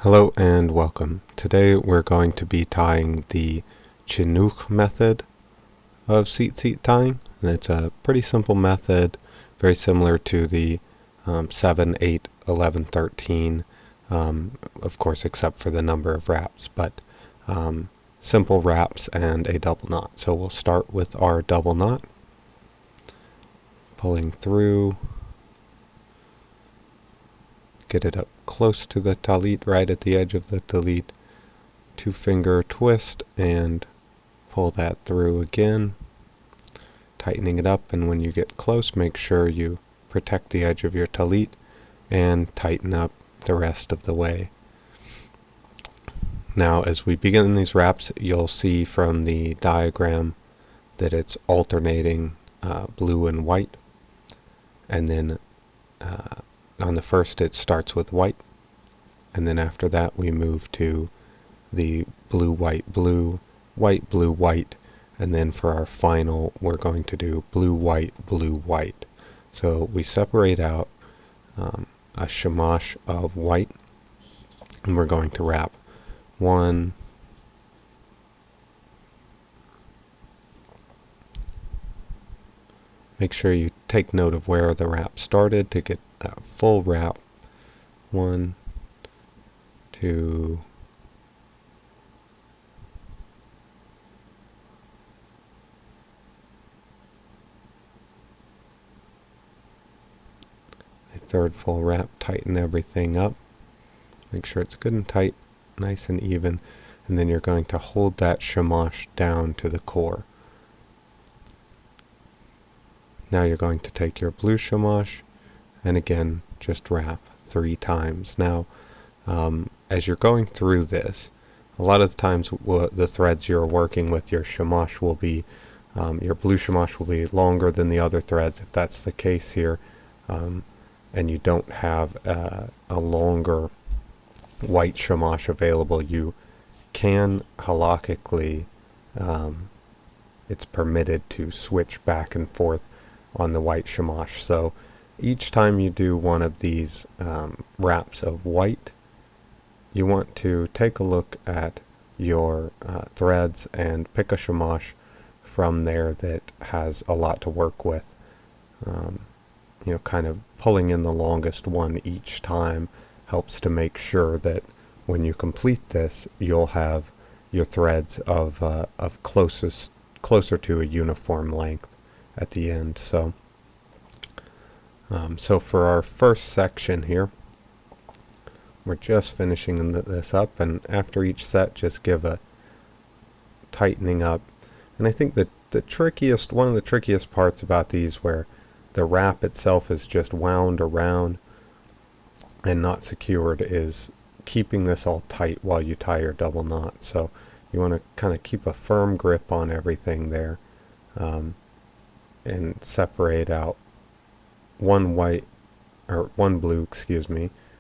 Hello and welcome. Today we're going to be tying the Chinuch method of Tzitzit tying, and it's a pretty simple method, very similar to the 7, 8, 11, 13, of course except for the number of wraps, but simple wraps and a double knot. So we'll start with our double knot, pulling through, get it up close to the talit, right at the edge of the talit, 2-finger twist and pull that through again, tightening it up, and when you get close make sure you protect the edge of your talit and tighten up the rest of the way. Now as we begin these wraps, you'll see from the diagram that it's alternating blue and white, and then on the first it starts with white, and then after that we move to the blue, white, blue, white, blue, white, and then for our final we're going to do blue, white, blue, white. So we separate out a shummash of white, and we're going to wrap 1, make sure you take note of where the wrap started to get that full wrap. 1, 2, 3rd full wrap, tighten everything up, make sure it's good and tight, nice and even, and then you're going to hold that shummash down to the core. Now you're going to take your blue shummash and again just wrap 3 times. Now as you're going through this, a lot of the times the threads you're working with, your shummash will be, your blue shummash will be longer than the other threads. If that's the case here, and you don't have a longer white shummash available, you can halakhically, it's permitted to switch back and forth on the white shummash. So each time you do one of these wraps of white, you want to take a look at your threads and pick a shummash from there that has a lot to work with. Kind of pulling in the longest one each time helps to make sure that when you complete this, you'll have your threads of closer to a uniform length at the end. So for our first section here, we're just finishing this up, and after each set just give a tightening up. And I think that one of the trickiest parts about these, where the wrap itself is just wound around and not secured, is keeping this all tight while you tie your double knot. So you want to kind of keep a firm grip on everything there, and separate out one blue,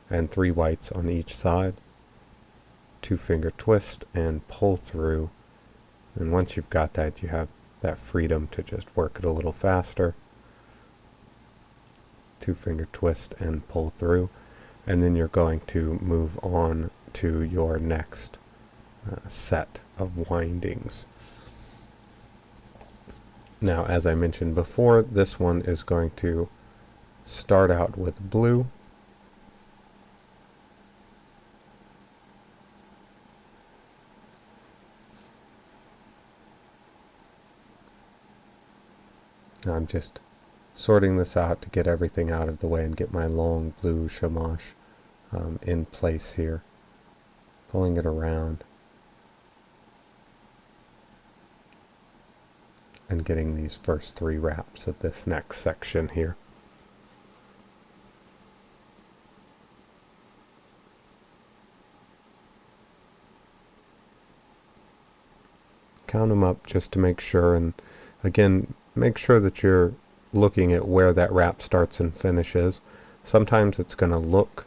and 3 whites on each side. 2-finger twist and pull through. And once you've got that, you have that freedom to just work it a little faster. 2-finger twist and pull through. And then you're going to move on to your next set of windings. Now, as I mentioned before, this one is going to start out with blue, now I'm just sorting this out to get everything out of the way and get my long blue shummash in place here, pulling it around and getting these first 3 wraps of this next section here. Count them up just to make sure, and again, make sure that you're looking at where that wrap starts and finishes. Sometimes it's going to look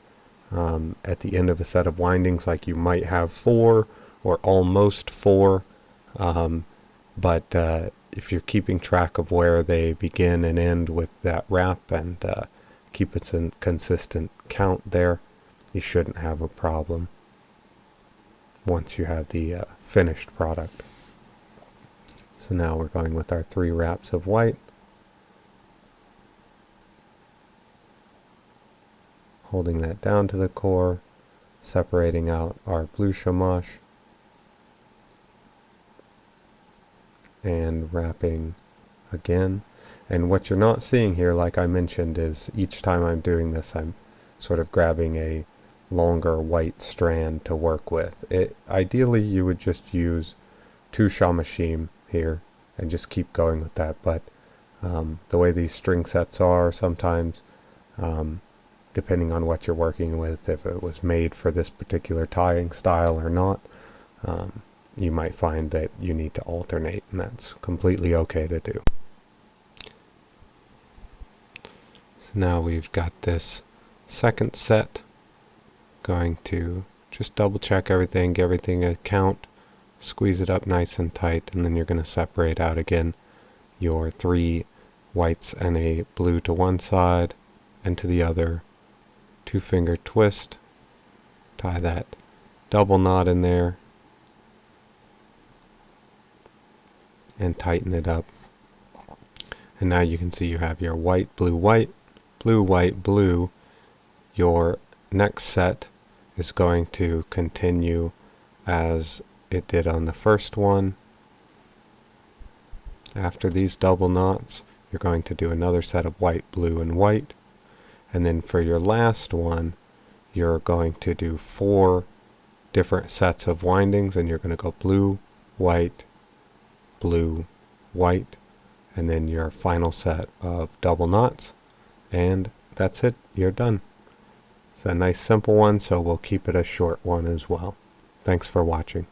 at the end of a set of windings like you might have 4 or almost 4, but if you're keeping track of where they begin and end with that wrap and keep it a consistent count there, you shouldn't have a problem. once you have the finished product. So now we're going with our 3 wraps of white, holding that down to the core, separating out our blue shummash, and wrapping again. And what you're not seeing here, like I mentioned, is each time I'm doing this, I'm sort of grabbing a longer white strand to work with. Ideally, you would just use 2 shamashim here and just keep going with that, but the way these string sets are, sometimes depending on what you're working with, if it was made for this particular tying style or not, you might find that you need to alternate, and that's completely okay to do. So now we've got this second set. Going to just double check everything, give everything a count, squeeze it up nice and tight, and then you're going to separate out again your 3 whites and a blue to one side and to the other. 2-finger twist, tie that double knot in there, and tighten it up. And now you can see you have your white, blue, white, blue, white, blue. Your next set is going to continue as it did on the first one. After these double knots, you're going to do another set of white, blue, and white. And then for your last one, you're going to do 4 different sets of windings, and you're going to go blue, white, blue, white, and then your final set of double knots. And that's it, you're done. It's a nice simple one, so we'll keep it a short one as well. Thanks for watching.